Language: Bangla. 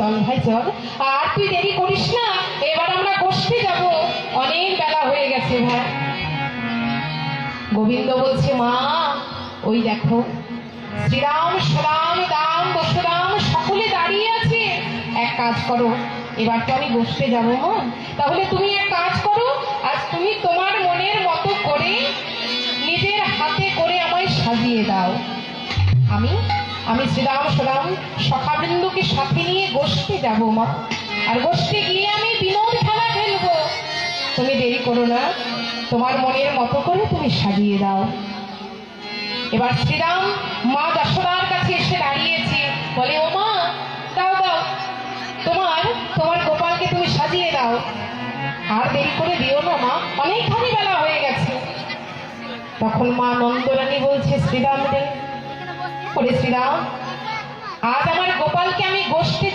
চল ভাই চল, আর তুই দেরি করিস না, এবার আমরা গোষ্ঠী যাব, অনেক বেলা হয়ে গেছে ভাই। গোবিন্দ বলছে, মা ওই দেখো শ্রীরাম সদাম দাম দশরাম সকলে দাঁড়িয়ে আছে, এক কাজ করো, এবার তো আমি বসতে যাবো মা, তাহলে তুমি এক কাজ করো, আজ তুমি তোমার মনের মতো করে নিজের হাতে করে আমায় সাজিয়ে দাও। আমি আমি শ্রীরাম সদাম সখাবৃন্দকে সাথে নিয়ে গোষ্ঠী যাবো মা, আর গোষ্ঠী গিয়ে আমি বিনোদ খেলা খেলবো, তুমি দেরি করো না, তোমার মনের মতো করে তুমি সাজিয়ে দাও। এবার শ্রীরাম মা যশোদার কাছে এসে দাঁড়িয়েছে, বলে, ও মা দাও দাও, তোমার তোমার গোপালকে তুমি সাজিয়ে দাও, আর দেরি করে দিও না মা, অনেকখানি বেলা হয়ে গেছে। তখন মা নন্দরানী বলছে, শ্রীরাম রে, ওরে শ্রীরাম, আজ আমার গোপালকে আমি গোষ্ঠী